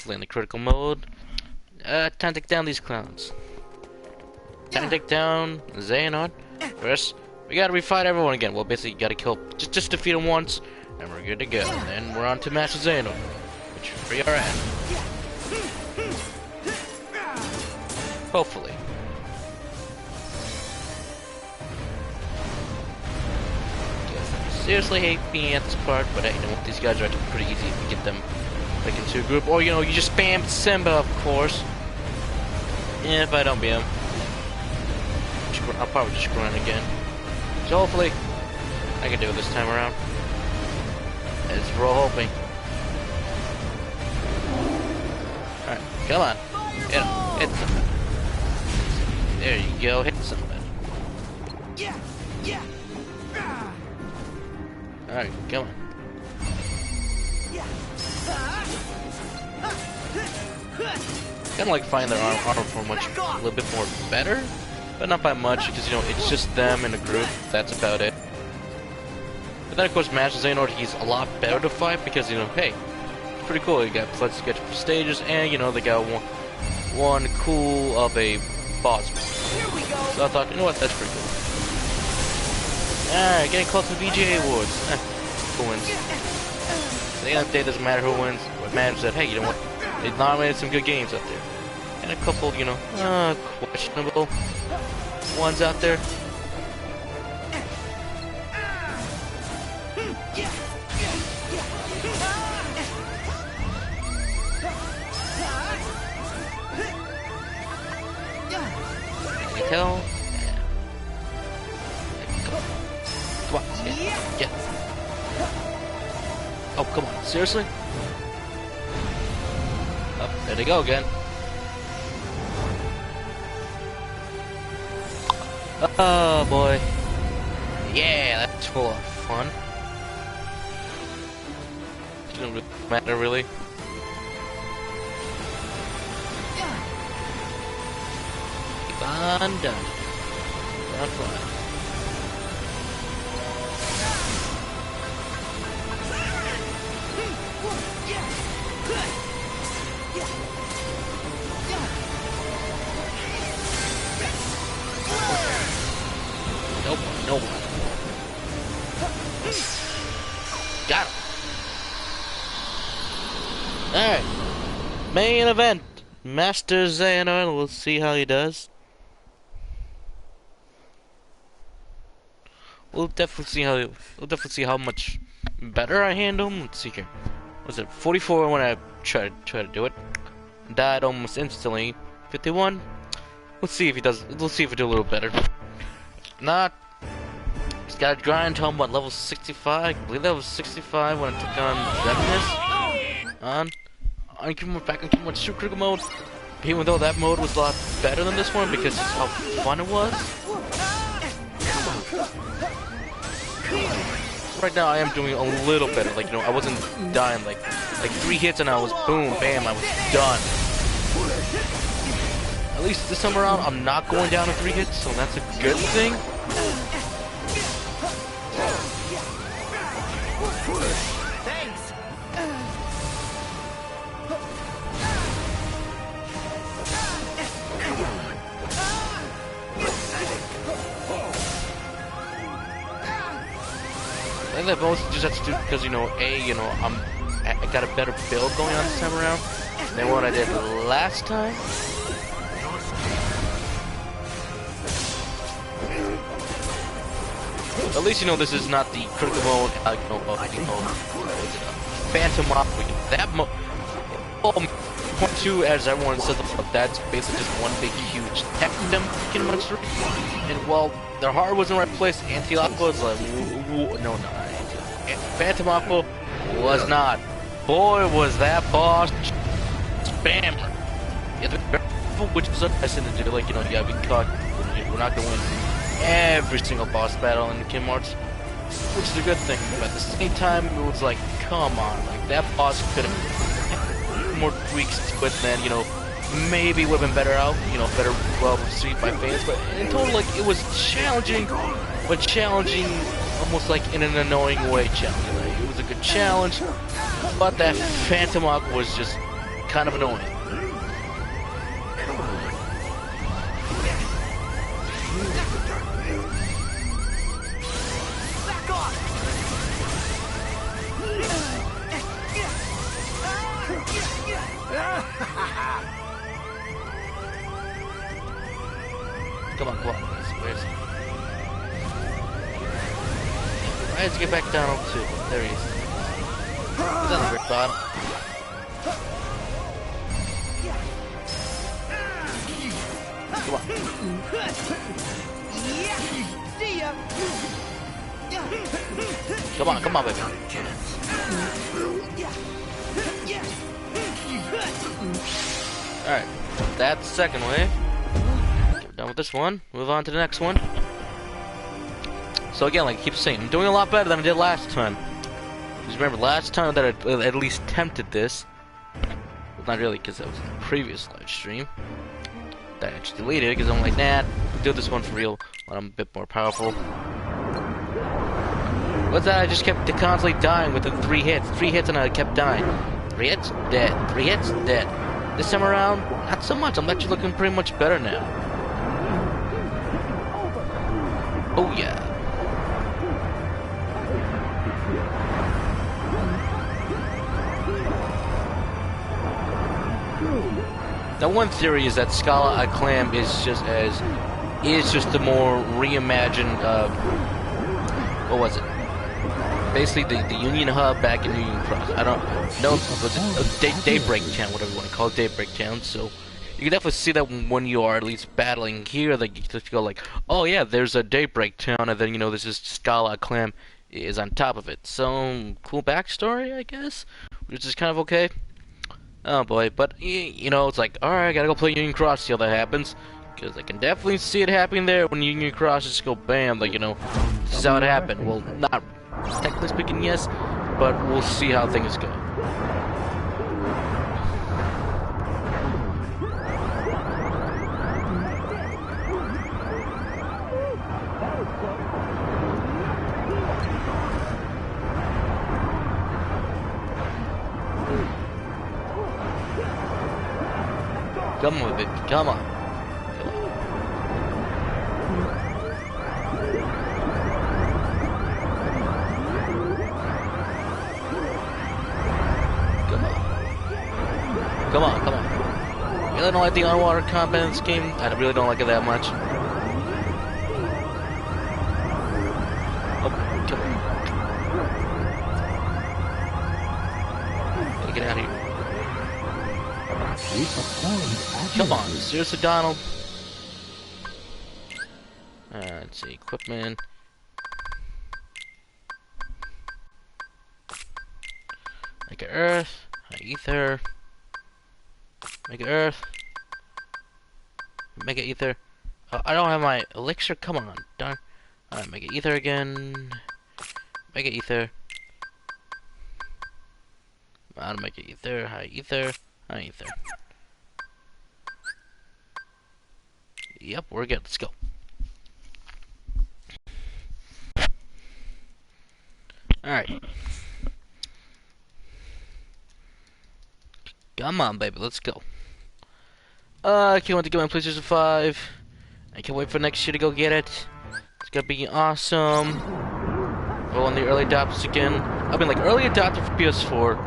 successfully in the critical mode. Time to take down these clowns. Time to take down Xehanort. First, we gotta refight everyone again. Well, basically, you gotta kill, just defeat them once, and we're good to go. And then we're on to Master Xehanort, which we are at. Hopefully. Seriously hate being at this part, but you know what, these guys are actually pretty easy if you get them like into a group. Or you know, you just spam Simba, of course. And if I don't beat him, I'll probably just run again. So hopefully, I can do it this time around. As we're all hoping. Alright, come on. Hit him. Hit something. There you go, hit something. Alright, come on. Kinda like find their armor for a little bit more better, but not by much, because you know, it's just them in a group, that's about it. But then of course Master Xehanort, he's a lot better to fight, because you know, hey, it's pretty cool, you got let's get stages, and you know, they got one cool of a boss. So I thought, you know what, that's pretty cool. Alright, getting close to the VGA Awards. Who wins? At the end of the day, it doesn't matter who wins. What matters is that, hey, you know what? They nominated some good games out there. And a couple, you know, questionable ones out there. Can you tell? Come on, get. Oh, come on, seriously? Oh, there they go again. Oh boy. Yeah, that's full of fun. Doesn't really matter, really. Keep on done. Not flying. Nope, nope. Got him. Alright. Main event. Master Xehanort. We'll see how he does. We'll definitely see how much better I handle him. Let's see here. Was it 44 when I tried to do it? Died almost instantly. 51. Let's see if he does. Let's see if we do a little better. Not. Just gotta grind till I'm what, level 65? I believe that was 65 when I took on Zeminus. I came back and came on Super Critical mode. Even though that mode was a lot better than this one because of how fun it was. Right now I am doing a little better. Like, you know, I wasn't dying like 3 hits and I was boom, bam, I was done. At least this time around, I'm not going down to 3 hits, so that's a good thing. Thanks. I think that most just has to do because, you know, you know, I got a better build going on this time around than what I did last time. At least you know this is not the critical mode. Phantom Opera. That mode. Point 2, as everyone says, that's basically just one big huge tech freaking monster. And while their heart was in the right place, Anti-Aqua was like, no, Phantom Aqua was not. Boy, was that boss spammer. Which is a nice thing to do. Like, you know, you gotta be caught. We're not gonna win every single boss battle in Kingdom Hearts, which is a good thing. But at the same time, it was like, come on, like that boss could have more tweaks to it than, you know, maybe would have been better out, you know, better well received by fans. But in total, like, it was challenging, but challenging almost like in an annoying way. Challenging. Like, it was a good challenge, but that Phantom Aqua was just kind of annoying. Back off! Come on, where's he? I have to get back down too. There he is. He's on the very bottom. Come on. See ya! Come on, baby. Alright, that's the second wave. Get done with this one. Move on to the next one. So again, like I keep saying, I'm doing a lot better than I did last time. Just remember, last time that I at least attempted this, well, not really, because that was in the previous live stream, that I just deleted it because I'm like, nah, I'll do this one for real when I'm a bit more powerful. What's that? I just kept constantly dying within 3 hits. 3 hits and I kept dying. 3 hits, dead. 3 hits, dead. This time around, not so much. I'm actually looking pretty much better now. Oh yeah. Now, one theory is that Scala Acclam is just the more reimagined. What was it? Basically, the Union Hub back in Union Cross. I don't know if it was a Daybreak Town, whatever you want to call it, Daybreak Town. So you can definitely see that when you are at least battling here, like you just go like, oh yeah, there's a Daybreak Town, and then you know this is Scala Acclam is on top of it. So cool backstory, I guess, which is kind of okay. Oh boy, but you know, it's like, alright, I gotta go play Union Cross, see how that happens. Because I can definitely see it happening there when Union Cross just go bam, like, you know, this is how it happened. Well, not technically speaking, yes, but we'll see how things go. Come on, baby, come on. Come on, come on. I really don't like the underwater combat in this game. I really don't like it that much. Oh, come on. Get out of here. Come on, seriously, Donald. Let's see, equipment. Make it Earth, Ether. Make it Earth. Make it Ether. I don't have my elixir. Come on, darn. Alright, make it Ether again. Make it Ether. I'll make it Ether. High Ether. High Ether. Yep, we're good. Let's go. Alright. Come on, baby. Let's go. I can't wait to get my PlayStation 5. I can't wait for next year to go get it. It's gonna be awesome. We're on the early adopters again. I mean, like, early adopter for PS4,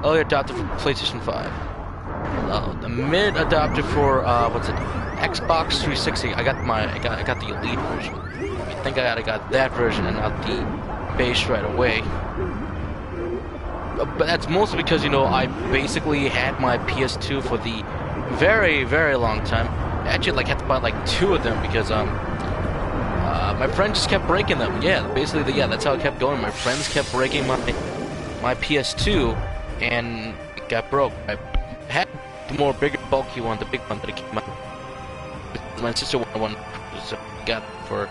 early adopter for PlayStation 5. The mid adopter for what's it? Xbox 360. I got the Elite version. I think I got that version and not the base right away. But that's mostly because, you know, I basically had my PS2 for the very, very long time. I actually, like, had to buy, like, 2 of them because, my friend just kept breaking them. Yeah, basically, yeah, that's how it kept going. My friends kept breaking my PS2, and it got broke. I had the more bigger, bulky one, the big one that it came out. My sister wanted one, so got for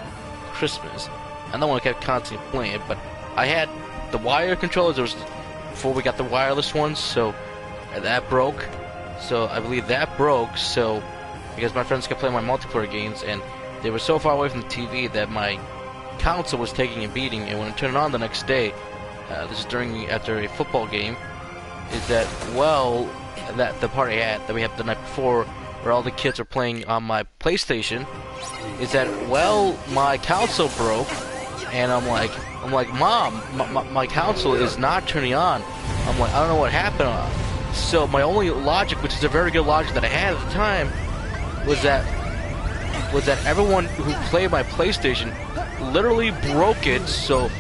Christmas. And that one kept constantly playing it, but I had the wire controllers. There was before we got the wireless ones, so that broke. So I believe that broke. So because my friends kept playing my multiplayer games, and they were so far away from the TV that my console was taking a beating. And when I turned it on the next day, this is after a football game, is that, well, that the party had that we had the night before, where all the kids are playing on my PlayStation, is that, well, my console broke, and I'm like, Mom, my console is not turning on. I'm like, I don't know what happened. So my only logic, which is a very good logic that I had at the time, was that everyone who played my PlayStation literally broke it. So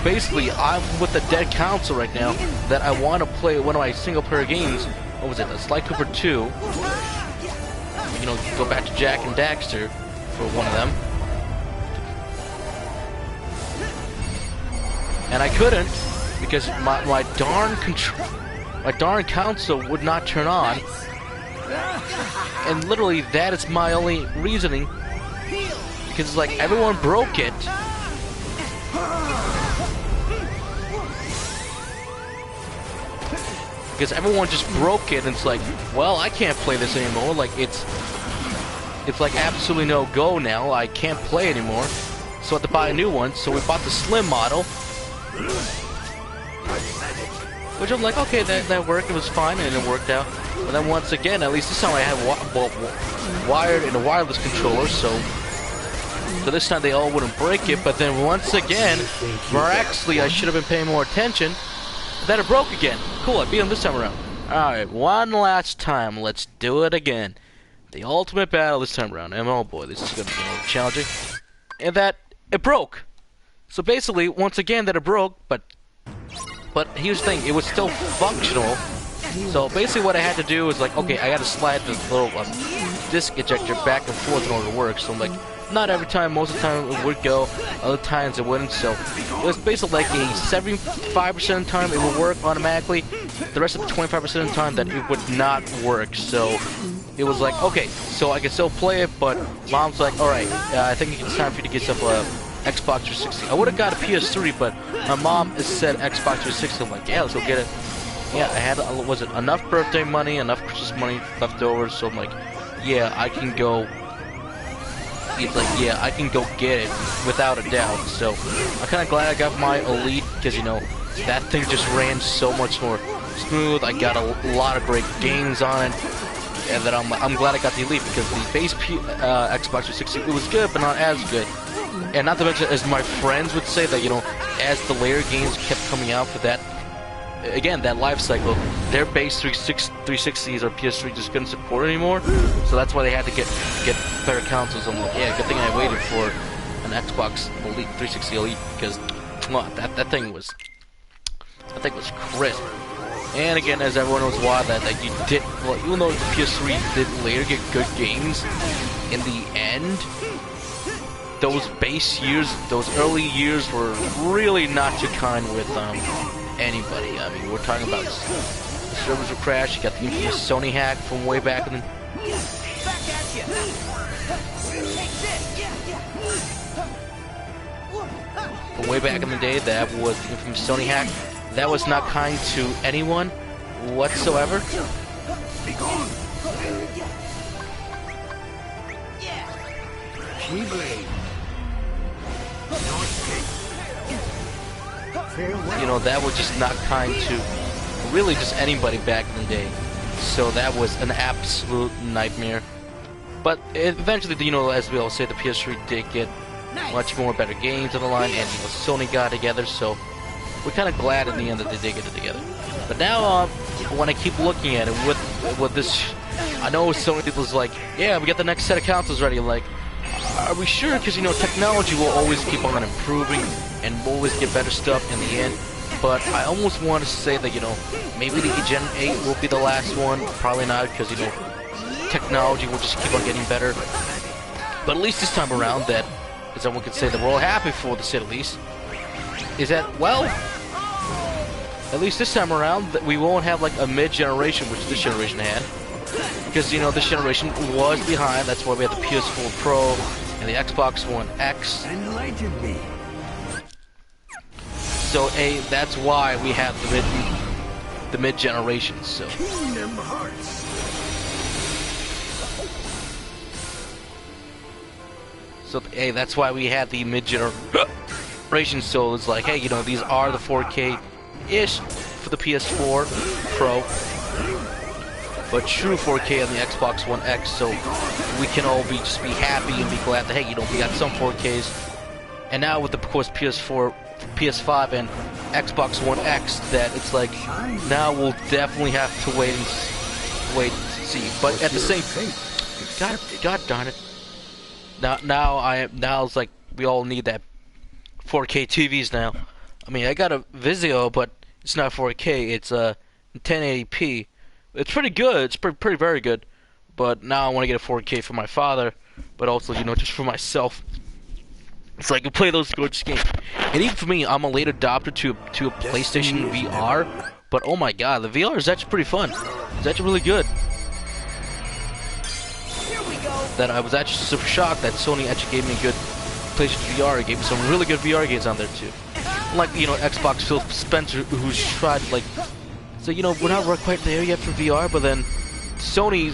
basically, I'm with a dead console right now that I want to play one of my single-player games. What was it? Sly Cooper 2. You know, go back to Jak and Daxter for one of them. And I couldn't because my darn console would not turn on. And literally, that is my only reasoning, because it's like everyone broke it. Because everyone just broke it, and it's like, well, I can't play this anymore. Like it's like absolutely no go now. I can't play anymore. So I had to buy a new one. So we bought the slim model, which I'm like, okay, that worked. It was fine, and it worked out. But then once again, at least this time I have wired and a wireless controller, so this time they all wouldn't break it. But then once again, miraculously, I should have been paying more attention. Then it broke again. Cool, I beat him this time around. Alright, one last time. Let's do it again. The ultimate battle this time around. And oh boy, this is going to be more challenging. And that, it broke. So basically, once again, that it broke, but here's the thing, it was still functional. So basically what I had to do is like, okay, I got to slide this little disc ejector back and forth in order to work. So I'm like, not every time, most of the time it would go, other times it wouldn't. So it was basically like a 75% of the time it would work automatically, the rest of the 25% of the time that it would not work. So it was like, okay, so I could still play it, but Mom's like, alright, I think it's time for you to get yourself a Xbox 360. I would have got a PS3, but my mom said Xbox 360. I'm like, yeah, let's go get it. Yeah, I had, was it enough birthday money, enough Christmas money left over, so I'm like, yeah, I can go. He's like, yeah, I can go get it without a doubt. So I'm kind of glad I got my Elite, because, you know, that thing just ran so much more smooth. I got a lot of great games on it, and then I'm glad I got the Elite, because the base Xbox 360, it was good, but not as good. And not to mention, as my friends would say, that, you know, as the layer games kept coming out for that, again, that life cycle, their base 360s or PS3 just couldn't support anymore. So that's why they had to get better consoles. I'm like, yeah, good thing I waited for an Xbox Elite 360 Elite, because that thing was crisp. And again, as everyone knows why that you did, well, even though the PS3 did later get good games, in the end, those base years, those early years were really not too kind with anybody. I mean, we're talking about the servers were crashed. You got the infamous Sony hack from way back in the... From way back in the day, that was the infamous Sony hack. That was not kind to anyone whatsoever. You know, that was just not kind to really just anybody back in the day. So that was an absolute nightmare. But eventually, you know, as we all say, the PS3 did get much more better games on the line, and, you know, Sony got together, so we're kind of glad in the end that they did get it together. But now, when I keep looking at it with this, I know Sony people's like, yeah, we got the next set of consoles ready. Like, are we sure? Because, you know, technology will always keep on improving, and we'll always get better stuff in the end. But I almost want to say that, you know, maybe the Gen 8 will be the last one. Probably not, because, you know, technology will just keep on getting better. But at least this time around, that, as everyone could say, that we're all happy for, to say the least, is that, well, at least this time around, that we won't have like a mid-generation, which this generation had. Because, you know, this generation was behind. That's why we had the PS4 Pro and the Xbox One X. So, that's why we have the mid-generation. So, that's why we had the mid-generation. So it's like, hey, you know, these are the 4K-ish for the PS4 Pro. but true 4K on the Xbox One X, so we can all just be happy and be glad that, hey, you know, we got some 4Ks. And now with the, of course, PS4, PS5, and Xbox One X, that it's like, now we'll definitely have to wait to see. But at the same, God darn it. Now it's like we all need that 4K TVs now. I mean, I got a Vizio, but it's not 4K. It's 1080p. It's pretty good. It's pretty very good. But now I want to get a 4K for my father, but also, you know, just for myself, so I can play those gorgeous games. And even for me, I'm a late adopter to a PlayStation VR. But oh my God, the VR is actually pretty fun. It's actually really good. That I was actually super shocked that Sony actually gave me a good PlayStation VR. It gave me some really good VR games on there too. Like, you know, Xbox Phil Spencer, who's tried, like, so, you know, we're not quite there yet for VR, but then Sony,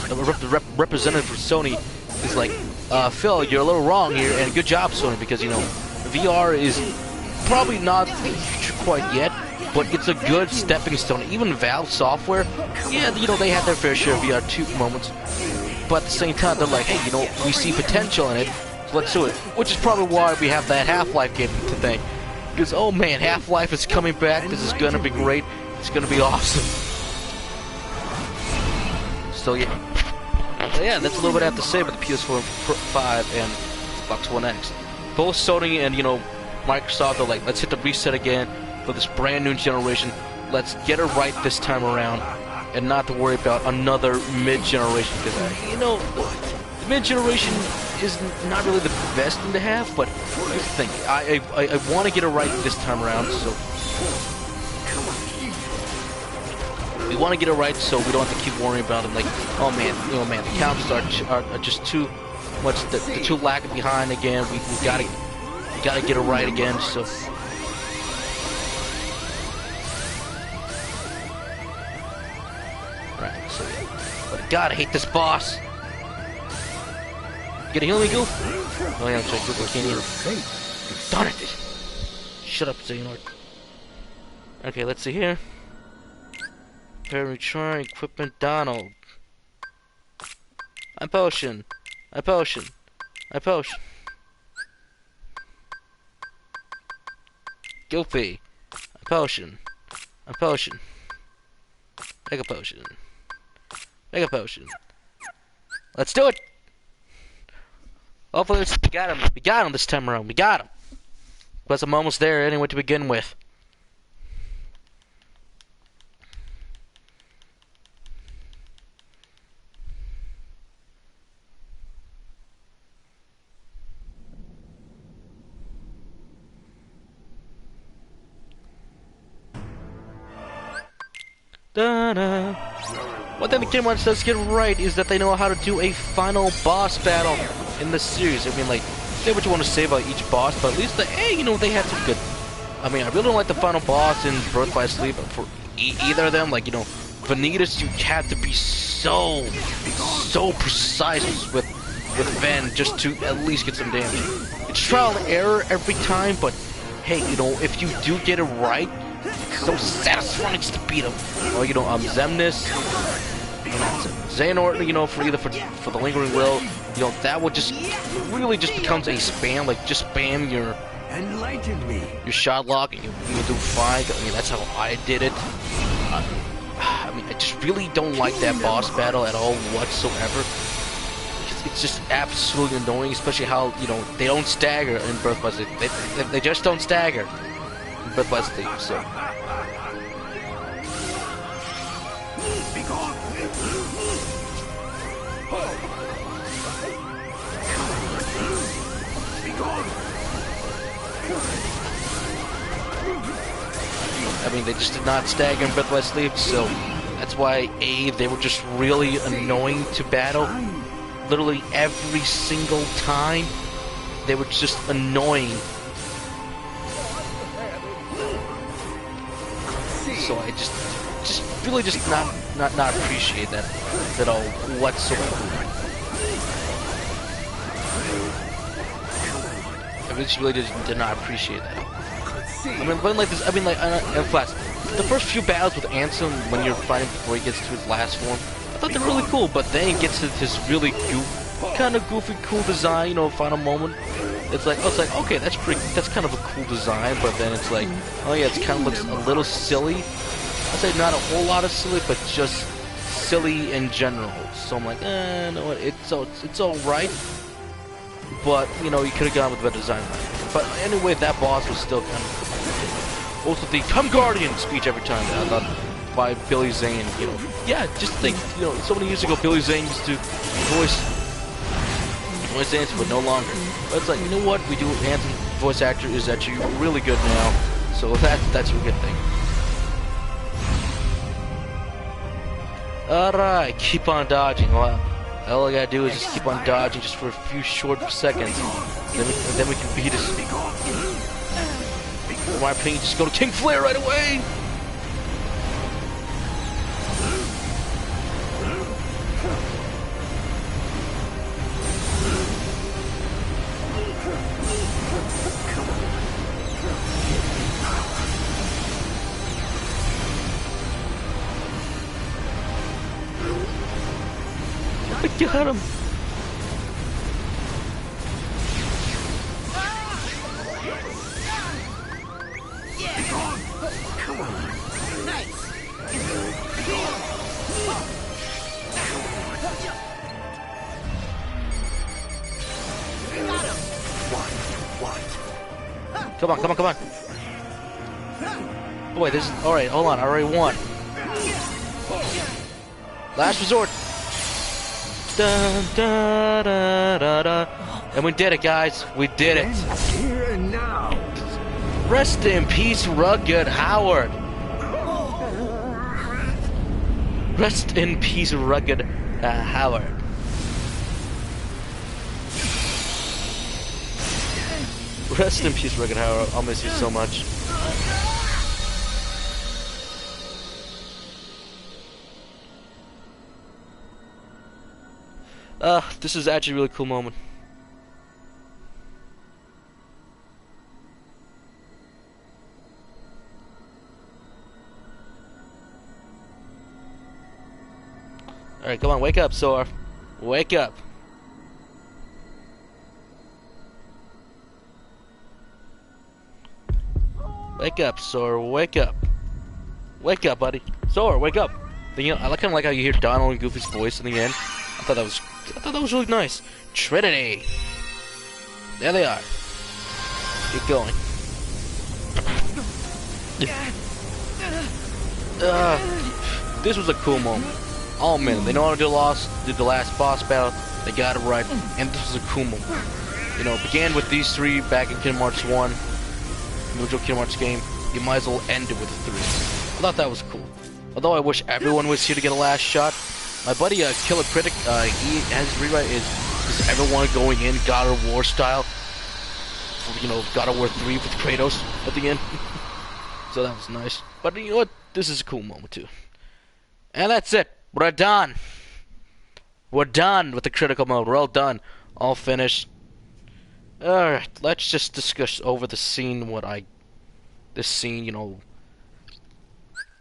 the representative for Sony is like, Phil, you're a little wrong here, and good job, Sony, because, you know, VR is probably not the future quite yet, but it's a good stepping stone. Even Valve Software, yeah, you know, they had their fair share of VR 2 moments, but at the same time, they're like, hey, you know, we see potential in it, so let's do it. Which is probably why we have that Half-Life game today. Because, oh man, Half-Life is coming back, this is gonna be great, it's gonna be awesome. So yeah. Yeah, that's a little bit I have to say about the PS4 5 and Xbox One X. Both Sony and, you know, Microsoft are like, let's hit the reset again for this brand new generation. Let's get it right this time around, and not to worry about another mid-generation. Because, you know, the mid-generation is not really the best thing to have, but here's the thing. I want to get it right this time around, so we want to get it right so we don't have to keep worrying about it. Like, oh man, you know, man, the counts are just too much. They're too lagging behind again. We gotta get it right again. So. Right, so, but God, I hate this boss. You gonna heal me, Goof? Oh yeah, I'm sorry, Goof, I can't heal. Darn it! Shut up, Xehanort. Okay, let's see here. Return equipment, Donald. A potion. A potion. A potion. Goofy. A potion. A potion. Mega potion. Mega potion. Let's do it! Hopefully we got him. We got him this time around. We got him. Plus I'm almost there anyway to begin with. Da-da. One thing the Game Watch does get right is that they know how to do a final boss battle in the series. I mean, like, say what you want to say about each boss, but at least hey, you know, they had some good. I mean, I really don't like the final boss in Birth by Sleep for either of them. Like, you know, Vanitas, you have to be so precise with Ven just to at least get some damage. It's trial and error every time, but hey, you know, if you do get it right, it's so satisfying just to beat him. Or, you know, Zemnis, Xehanort, you know, for the Lingering Will, you know, that would just really just becomes a spam. Like, just spam your shot lock and you do fine. I mean, that's how I did it. I mean, I just really don't like that boss battle at all whatsoever. It's just absolutely annoying, especially how, you know, they don't stagger in Birth by Sleep. They just don't stagger in Birth by Sleep, so. I mean, they just did not stagger in Birth by Sleep, so that's why, they were just really annoying to battle. Literally every single time, they were just annoying. So I just really just not appreciate that at all whatsoever. I just really did not appreciate that. I mean, like this. I mean, like, plus, the first few battles with Ansem when you're fighting before he gets to his last form, I thought they're really cool. But then he gets to this really kind of goofy, cool design. You know, final moment. It's like, okay, that's kind of a cool design. But then it's like, oh yeah, it kind of looks a little silly. I'd say not a whole lot of silly, but just silly in general. So I'm like, no, it's all right. But you know, you could have gone with a better design. But anyway, that boss was still kind of cool. Also, the "Come Guardian" speech every time I thought by Billy Zane. You know, yeah, just think, you know, so many years ago, Billy Zane used to voice Ansem, but no longer. But it's like, you know what? We do Ansem voice actor is actually really good now, so that's a good thing. Alright, keep on dodging. Well, all I gotta do is just keep on dodging just for a few short seconds. Then we can beat this. In my opinion, just go to King Flare right away! I got him! Come on. Nice. Got him. What? Come on. Oh, wait, this is... Alright, hold on, I already won. Last resort. Dun, da, da, da, da. And we did it, guys. We did it. Here and now. Rest in peace, Rugged Howard. Rest in peace, Rugged Howard. Rest in peace, Rugged Howard. I'll miss you so much. This is actually a really cool moment. Alright, come on, wake up, Sora. Wake up. Wake up, Sora, wake up. Wake up, buddy. Sora, wake up. You know, I kind of like how you hear Donald and Goofy's voice in the end. I thought that was really nice. Trinity. There they are. Keep going. This was a cool moment. Oh man, they know how to do the last boss battle. They got it right, and this was a cool moment. You know, it began with these three back in Kingdom Hearts 1, the original Kingdom Hearts game. You might as well end it with the three. I thought that was cool. Although I wish everyone was here to get a last shot. My buddy Killer Critic, he has his rewrite is everyone going in God of War style. You know, God of War 3 with Kratos at the end. So that was nice. But you know what? This is a cool moment too. And that's it. We're done. We're done with the critical mode. We're all done. All finished. Alright, let's just discuss over the scene this scene, you know,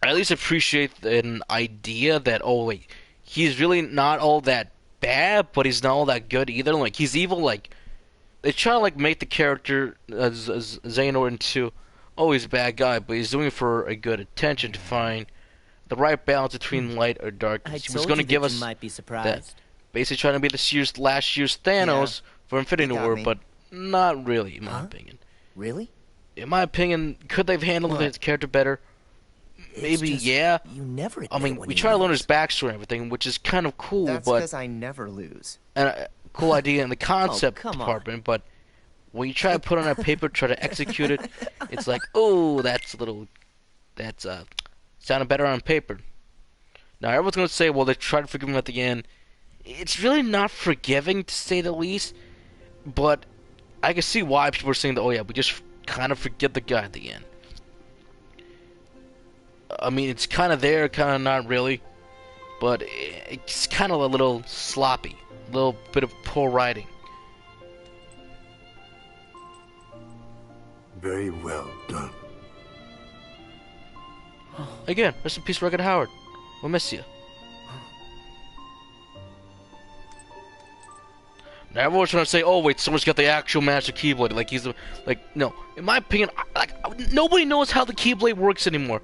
I at least appreciate an idea that, oh wait, he's really not all that bad, but he's not all that good either. Like, he's evil, like, they try to, like, make the character as Xehanort into, oh, he's a bad guy, but he's doing it for a good intention to find the right balance between light or darkness. He was going to give us might be surprised. That, basically trying to be this last year's Thanos for Infinity War, but not really, in my opinion. Really? In my opinion, could they've handled his character better? Maybe, just, yeah. You never I mean, we try to learn his backstory and everything, which is kind of cool, That's but... because I never lose. And a cool idea in the concept come on. department, but when you try to put it on a paper, try to execute it, it's like, oh, that's sounded better on paper. Now, everyone's going to say, well, they tried to forgive him at the end. It's really not forgiving, to say the least, but I can see why people are saying that, oh yeah, we just kind of forgive the guy at the end. I mean, it's kind of there, kind of not really, but it's kind of a little sloppy, a little bit of poor writing. Very well done. Again, rest in peace, Rugged Howard. We'll miss you. Now everyone's trying to say, "Oh wait, someone's got the actual Master Keyblade." Like he's no. In my opinion, nobody knows how the Keyblade works anymore.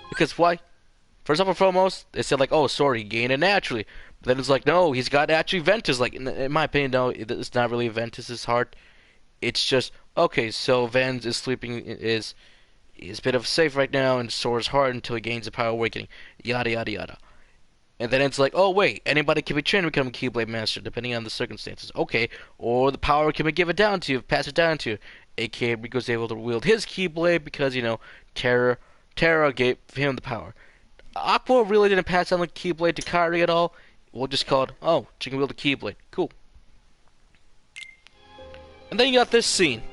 Because why? First and foremost, they said like, "Oh, sorry, he gained it naturally." But then it's like, no, he's got actually Ventus. Like in my opinion, no, it's not really Ventus's heart. It's just okay. So Vens is sleeping is a bit of safe right now, and Sora's heart until he gains the power awakening. Yada yada yada. And then it's like, oh wait, anybody can be trained to become a Keyblade Master, depending on the circumstances. Okay, or the power can be given down to you, pass it down to you. AKA Rico's able to wield his Keyblade because, Terra gave him the power. Aqua really didn't pass down the Keyblade to Kairi at all. We'll just call it, oh, she can wield the Keyblade. Cool. And then you got this scene.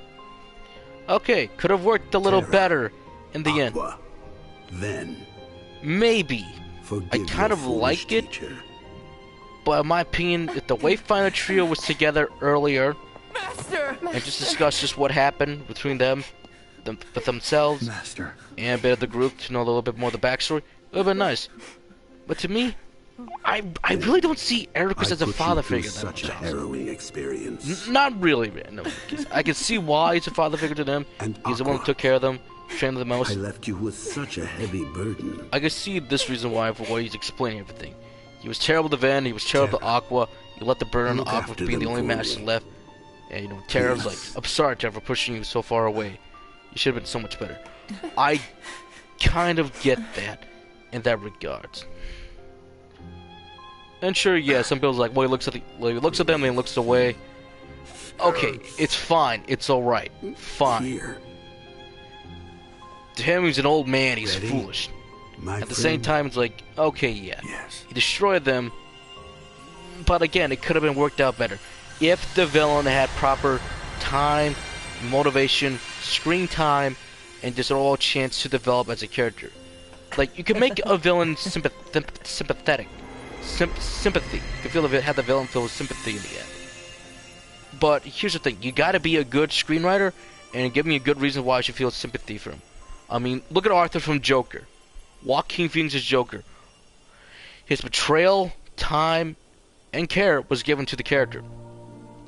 Okay, could have worked a little better in the end. Then. Maybe. I kind of like it, but in my opinion, if the Wayfinder trio was together earlier and just discussed just what happened between them, with themselves, and a bit of the group to know a little bit more of the backstory, it would have been nice. But to me, I really don't see Ericus as a father figure that much. Such a harrowing experience. Not really, man. No, I can see why he's a father figure to them. He's the one who took care of them. Trained the most. I left you with such a heavy burden. I can see this reason why for why he's explaining everything. He was terrible to Ven, he was terrible to Aqua, he let the burden on Aqua for being the only master left. And Terra's like, I'm sorry Terra for pushing you so far away. You should have been so much better. I kind of get that in that regards. And sure, yeah, some people's like, well, he looks at them and he looks away. Okay, it's fine, it's alright. Fine. To him, he's an old man, he's foolish. At the same time, it's like, okay, yeah. He destroyed them, but again, it could have been worked out better. If the villain had proper time, motivation, screen time, and just an overall chance to develop as a character. Like, you could make a villain sympathetic. Sympathy. You could have the villain feel sympathy in the end. But here's the thing, you gotta be a good screenwriter, and give me a good reason why I should feel sympathy for him. I mean, look at Arthur from Joker. Joaquin Phoenix's Joker. His betrayal, time, and care was given to the character.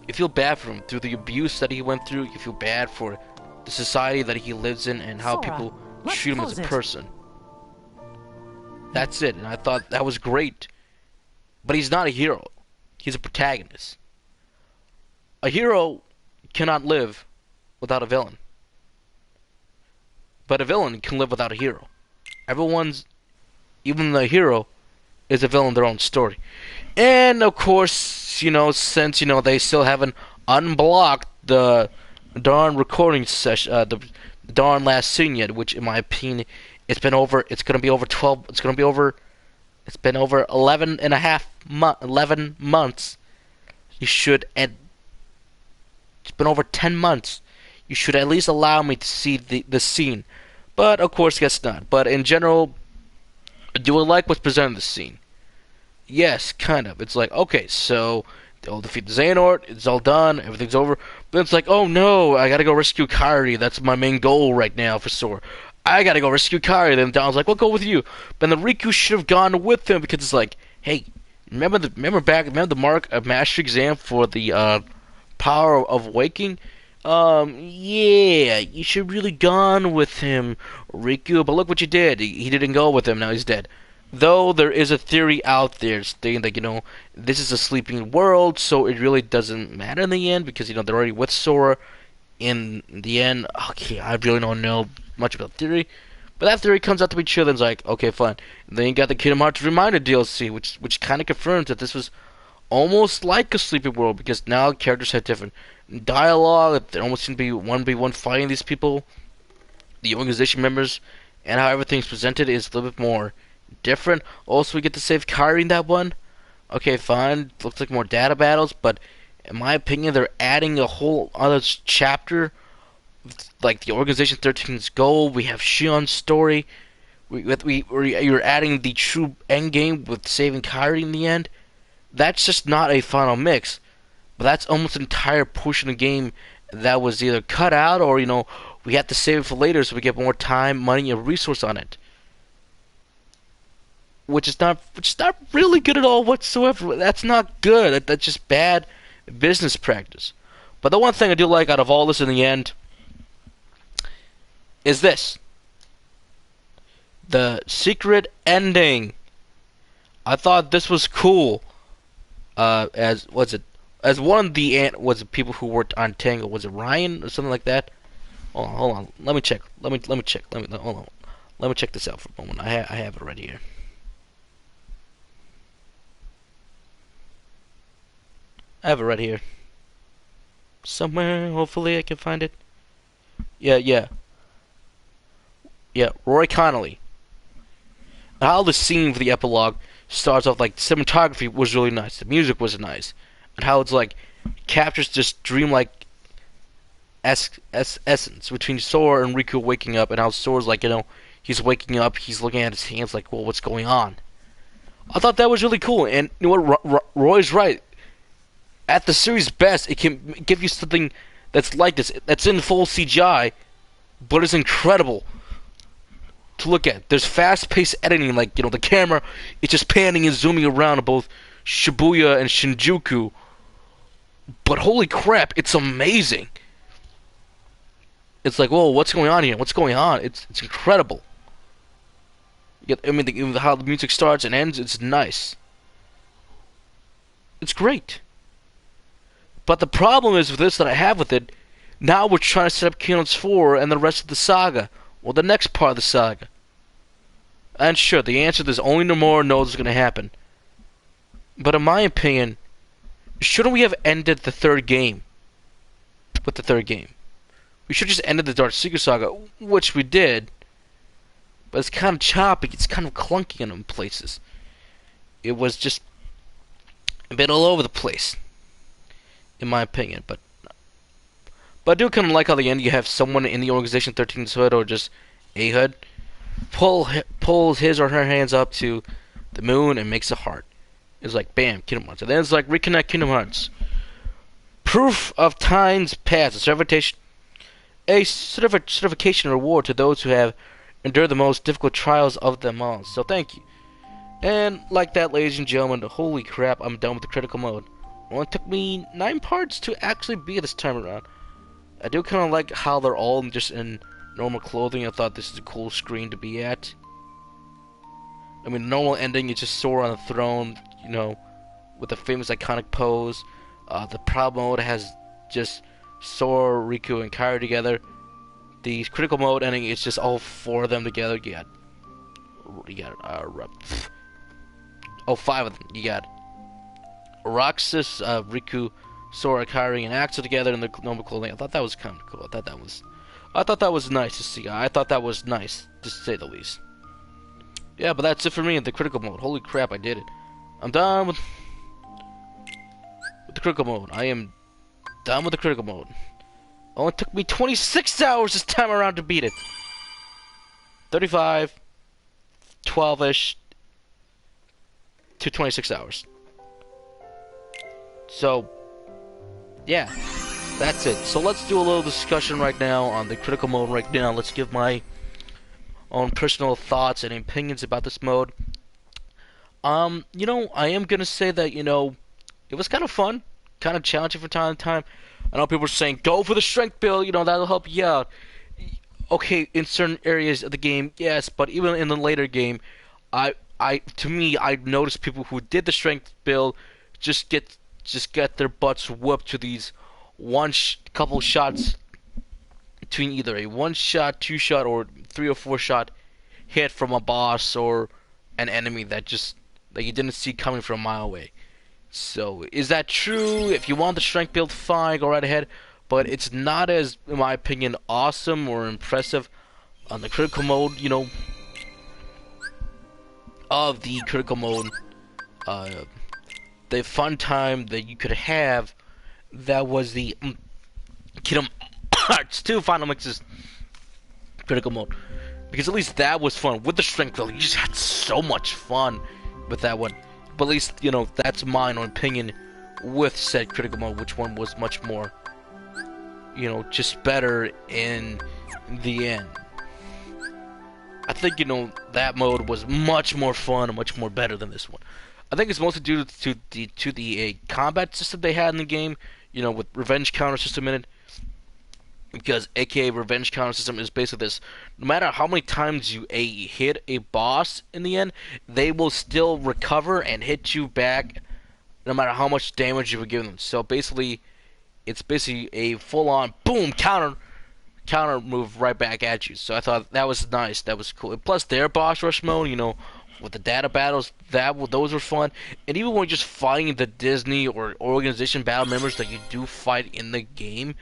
You feel bad for him through the abuse that he went through. You feel bad for the society that he lives in and how people treat him as a person. That's it, and I thought that was great. But he's not a hero. He's a protagonist. A hero cannot live without a villain. But a villain can live without a hero. Even the hero, is a villain in their own story. And of course, since they still haven't unblocked the darn recording session, the darn last scene yet, which in my opinion, it's been over 11 months. It's been over 10 months. You should at least allow me to see the scene. But, of course, guess not. But, in general, do I like what's presented in the scene? Yes, kind of. It's like, okay, so they'll defeat the Xehanort, it's all done, everything's over. But it's like, oh no, I gotta go rescue Kairi. That's my main goal right now for Sora. I gotta go rescue Kairi. Then Donald's like, we'll go with you. But then Riku should have gone with him because it's like, hey, remember the mark of Master Exam for the power of waking? Yeah, you should really gone with him, Riku, but look what you did. He didn't go with him, now he's dead. Though there is a theory out there stating that, this is a sleeping world, so it really doesn't matter in the end, because, they're already with Sora in the end. Okay, I really don't know much about the theory, but that theory comes out to be true, then it's like, okay, fine. And then you got the Kingdom Hearts Reminder DLC, which kind of confirms that this was almost like a sleeping world, because now characters have different dialogue. There almost seems to be 1v1 fighting these people, the organization members, and how everything's presented is a little bit more different. Also, we get to save Kairi in that one. Okay, fine. Looks like more data battles, but in my opinion, they're adding a whole other chapter, like the Organization 13's goal. We have Shion's story. You're adding the true endgame with saving Kairi in the end. That's just not a final mix. But that's almost an entire portion of the game that was either cut out or, we have to save it for later so we get more time, money, and resource on it. Which is not really good at all whatsoever. That's not good. That's just bad business practice. But the one thing I do like out of all this in the end is this. The secret ending. I thought this was cool. As one of the people who worked on Tango, was it Ryan or something like that? Hold on. Let me check. Hold on. Let me check this out for a moment. I have it right here. I have it right here. Somewhere, hopefully I can find it. Yeah, Roy Connolly. How the scene for the epilogue starts off, like, cinematography was really nice, the music was nice, and how it's like captures this dreamlike essence between Sora and Riku waking up, and how Sora's like, he's waking up, he's looking at his hands like, well, what's going on? I thought that was really cool, and you know what, Roy's right. At the series' best, it can give you something that's like this, that's in full CGI, but it's incredible to look at. There's fast-paced editing, like, the camera is just panning and zooming around both Shibuya and Shinjuku. But holy crap, it's amazing. It's like, whoa, what's going on here? What's going on? It's incredible. How the music starts and ends, it's nice. It's great. But the problem is with this that I have with it, now we're trying to set up Kingdoms 4 and the rest of the saga. Well, the next part of the saga. And sure, the answer is only Nomura knows is going to happen. But in my opinion, shouldn't we have ended the third game with the third game? We should have just ended the Dark Secret Saga, which we did. But it's kind of choppy, it's kind of clunky in places. It was just a bit all over the place, in my opinion. But I do kind of like how the end you have someone in the Organization 13's hood, or just a hood, pulls his or her hands up to the moon and makes a heart. It's like, bam, Kingdom Hearts. And then it's like, reconnect Kingdom Hearts. Proof of times past. A certification reward to those who have endured the most difficult trials of them all. So thank you. And like that, ladies and gentlemen, holy crap, I'm done with the critical mode. It only took me 9 parts to actually beat this time around. I do kind of like how they're all just in normal clothing. I thought this is a cool screen to be at. I mean, normal ending, you just Sora on the throne, with the famous iconic pose. The proud mode has just Sora, Riku, and Kairi together. The critical mode ending is just all 4 of them together. You got 5 of them. You got Roxas, Riku, Sora, Kairi, and Axel together in the normal clothing. I thought that was kind of cool. I thought that was nice to see. I thought that was nice, to say the least. Yeah, but that's it for me in the critical mode. Holy crap, I did it. I'm done with the critical mode. I am done with the critical mode. Only took me 26 hours this time around to beat it. 35, 12-ish, to 26 hours. So, yeah, that's it. So let's do a little discussion right now on the critical mode right now. Let's give my own personal thoughts and opinions about this mode. I am gonna say that, it was kind of fun, kind of challenging from time to time. I know people are saying, go for the strength build, that'll help you out. Okay, in certain areas of the game, yes, but even in the later game, I noticed people who did the strength build just get their butts whooped to these couple shots between either a 1-shot, 2-shot, or 3 or 4-shot hit from a boss or an enemy that you didn't see coming from a mile away. So, is that true? If you want the strength build, fine, go right ahead. But it's not as, in my opinion, awesome or impressive on the critical mode, of the critical mode. The fun time that you could have, that was the Kingdom Hearts 2 Final Mixes critical mode. Because at least that was fun. With the strength build, you just had so much fun with that one. But at least, that's my own opinion with said critical mode, which one was much more you know, just better in the end. I think, you know, that mode was much more fun and much more better than this one. I think it's mostly due to the combat system they had in the game, you know, with revenge counter system in it. Because aka revenge counter system is basically this: no matter how many times you hit a boss in the end, they will still recover and hit you back, no matter how much damage you would give them. So basically, it's basically a full-on boom counter move right back at you. So I thought that was nice, that was cool. And plus their boss rush mode, you know, with the data battles, those were fun. And even when you're just fighting the Disney or organization battle members that you do fight in the game,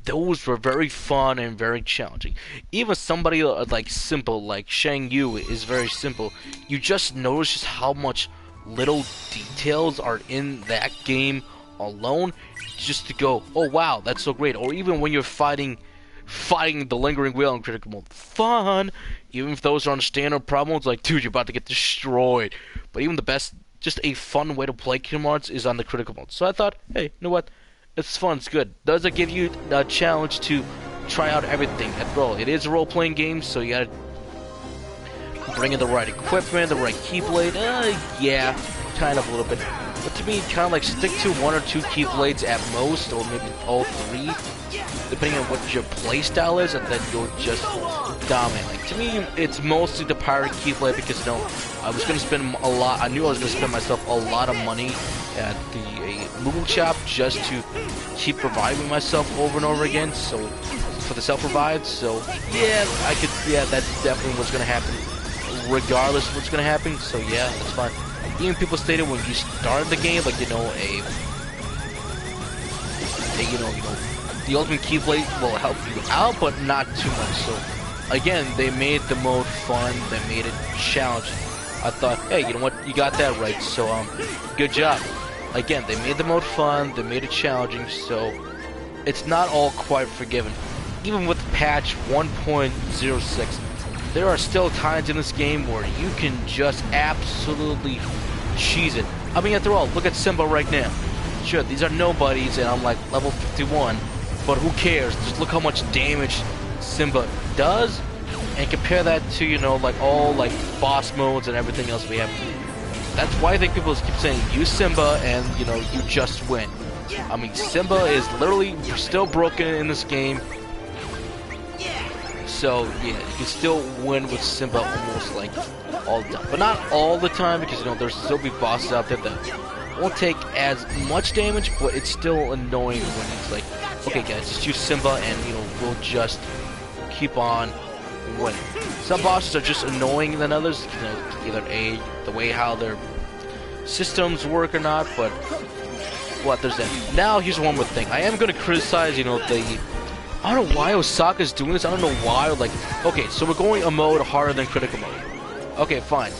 those were very fun and very challenging. Even somebody like simple, like Shang Yu is very simple. You just notice just how much little details are in that game alone, just to go, oh wow, that's so great. Or even when you're fighting the lingering wheel in critical mode, fun. Even if those are on standard problems, like dude, you're about to get destroyed. But even the best, just a fun way to play Kingdom Hearts is on the critical mode. So I thought, hey, you know what? It's fun, it's good. Does it give you a challenge to try out everything? After all, it is a role-playing game, so you gotta bring in the right equipment, the right keyblade. Yeah, kind of a little bit. But to me, kind of like stick to 1 or 2 keyblades at most, or maybe all 3, depending on what your playstyle is, and then you'll just dominate. Like, to me, it's mostly the pirate keyblade because, you know, I was gonna spend a lot. I knew I was gonna spend myself a lot of money at the Moon Shop just to keep reviving myself over and over again. So for the self-revive. So yeah, that definitely was gonna happen, regardless of what's gonna happen. So yeah, that's fine. Even people stated when you started the game, like, you know, the ultimate keyblade will help you out, but not too much. So again, they made the mode fun, they made it challenging. I thought, hey, you know what, you got that right, so good job. Again, they made the mode fun, they made it challenging, so it's not all quite forgiven. Even with patch 1.06, there are still times in this game where you can just absolutely cheese it. I mean, after all, look at Simba right now. Sure, these are nobodies, and I'm like level 51, but who cares? Just look how much damage Simba does, and compare that to, you know, like all like boss modes and everything else we have. That's why I think people keep saying use Simba and, you know, you just win. I mean, Simba is literally still broken in this game. So yeah, you can still win with Simba almost like all the time, but not all the time, because, you know, there's still be bosses out there that won't take as much damage, but it's still annoying when it's like, okay guys, just use Simba and, you know, we'll just keep on winning. Some bosses are just annoying than others, you know, either the way how their systems work or not, but what, there's that. Now here's one more thing. I am going to criticize, you know, I don't know why Osaka's doing this. I don't know why. Like, okay, so we're going a mode harder than critical mode. Okay, fine.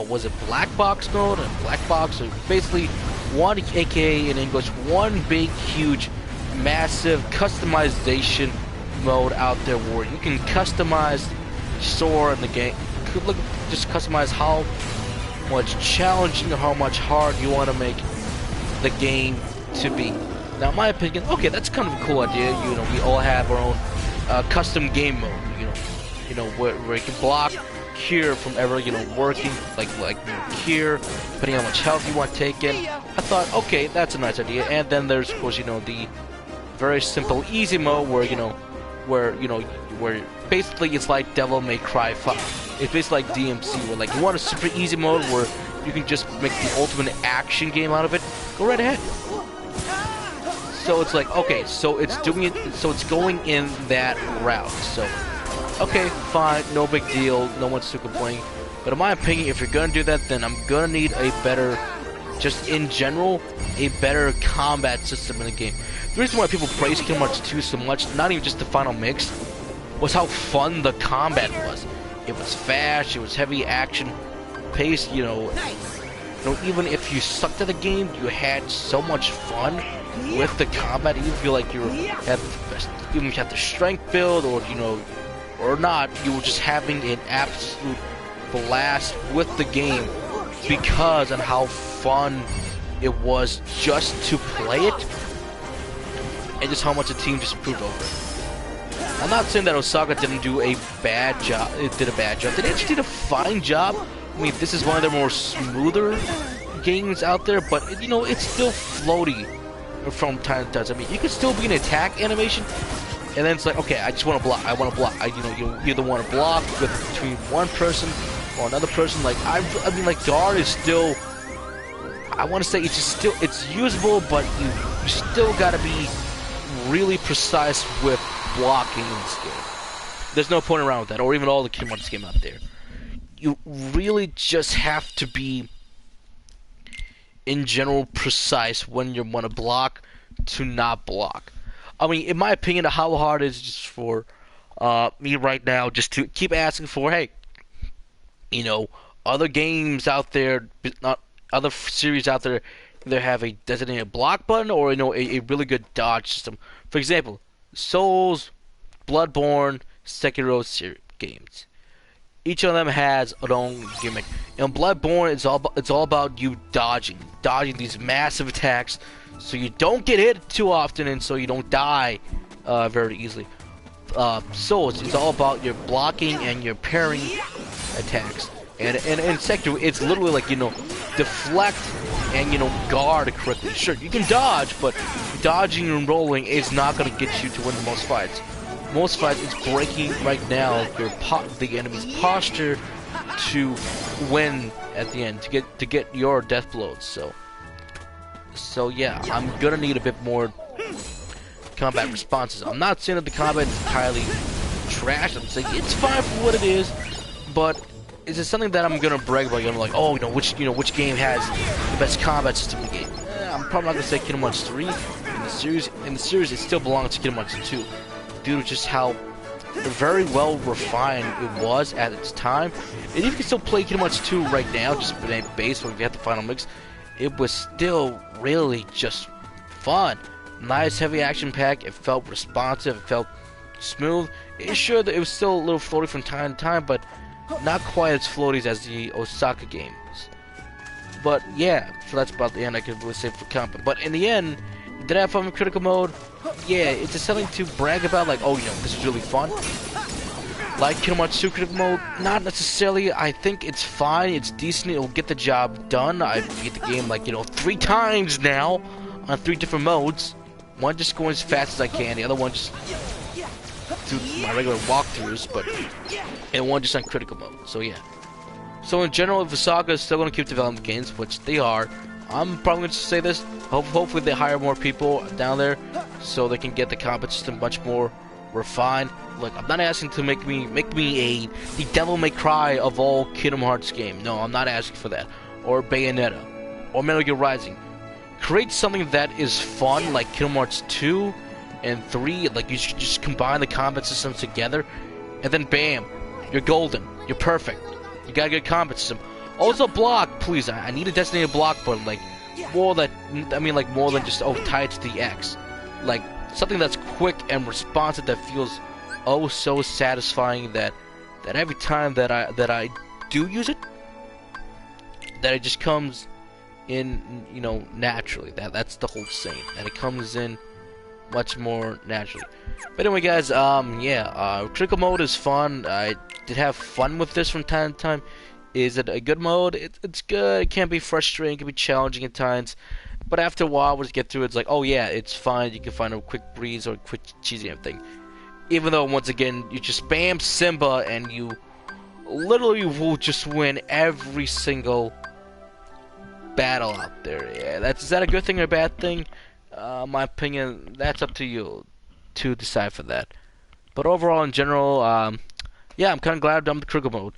Was it black box mode and black box? Or basically one, aka in English, one big, huge, massive customization mode out there where you can customize Sora in the game. Look, just customize how much challenging or how much hard you want to make the game to be. Now, in my opinion, okay, that's kind of a cool idea. You know, we all have our own custom game mode. You know, where you can block cure from ever, you know, working like you know, cure, depending on how much health you want taken. I thought, okay, that's a nice idea. And then there's, of course, you know, the very simple easy mode where basically it's like Devil May Cry 5. It's basically like DMC, where like you want a super easy mode where you can just make the ultimate action game out of it. Go right ahead. So it's like, okay, so it's doing it, so it's going in that route. So, okay, fine, no big deal, no one's to complain. But in my opinion, if you're gonna do that, then I'm gonna need a better, just in general, a better combat system in the game. The reason why people praise Kingdom Hearts 2 so much, not even just the final mix, was how fun the combat was. It was fast, it was heavy action paced, you know, even if you sucked at the game, you had so much fun with the combat. You feel like you had the best, even if you had the strength build, or, you know, or not, you were just having an absolute blast with the game because of how fun it was just to play it. and just how much the team just improved over it. I'm not saying that Osaka didn't do a bad job. It did a bad job. They actually did a fine job. I mean, this is one of their more smoother games out there, but you know, it's still floaty from time to time. I mean, you could still be an attack animation, and then it's like, okay, I just want to block. I want to block. You either want to block between one person or another person. Like I mean, like guard is still. I want to say it's usable, but you still got to be really precise with blocking in this game. There's no point around with that, or even all the Kingdom Hearts game out there. You really just have to be, in general, precise when you want to block to not block. I mean, in my opinion, how hard it is just for me right now just to keep asking for, hey, you know, other games out there, not other series out there, either have a designated block button or, you know, a really good dodge system. For example, Souls, Bloodborne, Sekiro series games. Each of them has its own gimmick. In Bloodborne, it's all about you dodging these massive attacks, so you don't get hit too often, and so you don't die very easily. Souls, it's all about your blocking and your parrying attacks. And in Sekiro, it's literally like, you know, deflect and, you know, guard correctly. Sure, you can dodge, but dodging and rolling is not going to get you to win most fights. Most fights, it's breaking right now the enemy's posture to win at the end, to get your death blows. So yeah, I'm gonna need a bit more combat responses. I'm not saying that the combat is entirely trash. I'm saying it's fine for what it is, but is it something that I'm gonna brag about? I'm like, oh, which game has the best combat system in the game? I'm probably not gonna say Kingdom Hearts 3 in the series. In the series, it still belongs to Kingdom Hearts 2, due to just how very well refined it was at its time. And you can still play Kingdom Hearts 2 right now, just based on if you have the final mix. It was still really just fun. Nice heavy action pack. It felt responsive. It felt smooth. It's sure that it was still a little floaty from time to time, but not quite as floaty as the Osaka games. But yeah, so that's about the end I could really say for combat. But in the end, did I have fun with critical mode? Yeah, it's just something to brag about, like, oh, this is really fun. Like Kingdom Hearts 2 critical mode, not necessarily. I think it's fine, it's decent, it'll get the job done. I beat the game, like, 3 times now, on 3 different modes. One just going as fast as I can, the other one just do my regular walkthroughs, and one just on critical mode, so yeah. So in general, if Osaka is still going to keep developing games, which they are, I'm probably going to say this, hopefully they hire more people down there, so they can get the combat system much more refined. Look, I'm not asking to make me the Devil May Cry of all Kingdom Hearts game. No, I'm not asking for that. Or Bayonetta. Or Metal Gear Rising. Create something that is fun, like Kingdom Hearts 2 and 3. Like, you should just combine the combat systems together, and then bam, you're golden. You're perfect. You got a good combat system. Also block, please. I need a designated block button, like more than just tie it to the X. Like something that's quick and responsive that feels so satisfying that every time that I do use it, that it just comes in, naturally. That's the whole saying. That it comes in much more naturally. But anyway, guys, critical mode is fun. I did have fun with this from time to time. Is it a good mode? It's good. It can be frustrating. It can be challenging at times. But after a while, once you get through it, it's like, oh yeah, it's fine. You can find a quick breeze or a quick cheesy thing. Even though, once again, you just spam Simba and you literally will just win every single battle out there. Yeah, is that a good thing or a bad thing? My opinion, that's up to you to decide for that. But overall, in general, I'm kind of glad I've done the critical mode.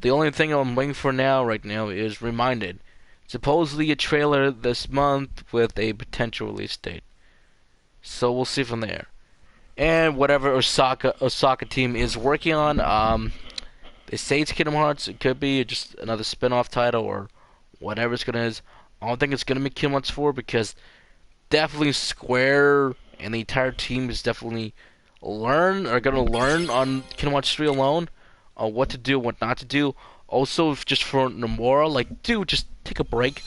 The only thing I'm waiting for right now is Reminded. Supposedly a trailer this month with a potential release date. So we'll see from there. And whatever Osaka team is working on, they say it's Kingdom Hearts. It could be just another spin-off title or whatever it's gonna is. I don't think it's gonna be Kingdom Hearts 4 because definitely Square and the entire team is definitely gonna learn on Kingdom Hearts 3 alone. What to do, what not to do. Also, just for Nomura, like, dude, just take a break.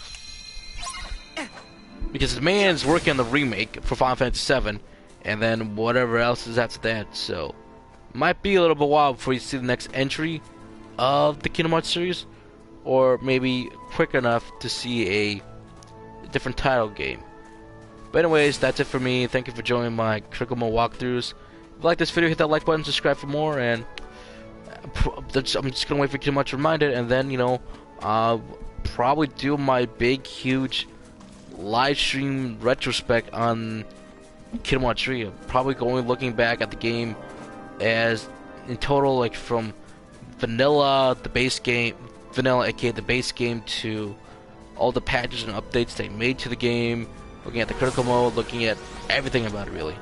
Because the man's working on the remake for Final Fantasy VII, and then whatever else is after that. So might be a little bit while before you see the next entry of the Kingdom Hearts series, or maybe quick enough to see a different title game. But anyways, that's it for me. Thank you for joining my Critical Mode walkthroughs. If you like this video, hit that like button, subscribe for more, and I'm just gonna wait for Kingdom Hearts Reminded, and then, you know, probably do my big, huge live stream retrospect on Kingdom Hearts 3. Probably going looking back at the game as in total, like from vanilla, the base game, vanilla, aka the base game, to all the patches and updates they made to the game. Looking at the critical mode, looking at everything about it, really,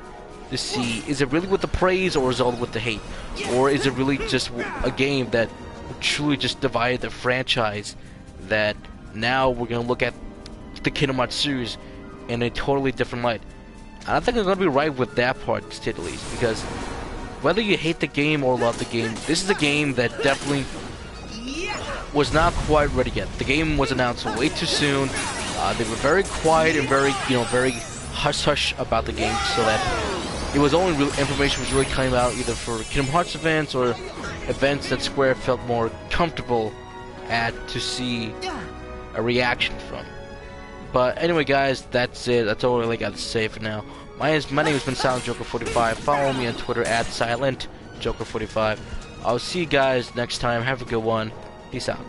to see, is it really with the praise or is it all with the hate, or is it really just a game that truly just divided the franchise, that now we're gonna look at the Kingdom Hearts series in a totally different light. And I think I'm gonna be right with that part, at least, because whether you hate the game or love the game, this is a game that definitely was not quite ready yet. The game was announced way too soon. They were very quiet and very, very hush-hush about the game, so that it was only real information was really coming out either for Kingdom Hearts events or events that Square felt more comfortable at to see a reaction from. But anyway, guys, that's it. That's all I really got to say for now. My name has been SilentJoker45. Follow me on Twitter at SilentJoker45. I'll see you guys next time. Have a good one. Peace out.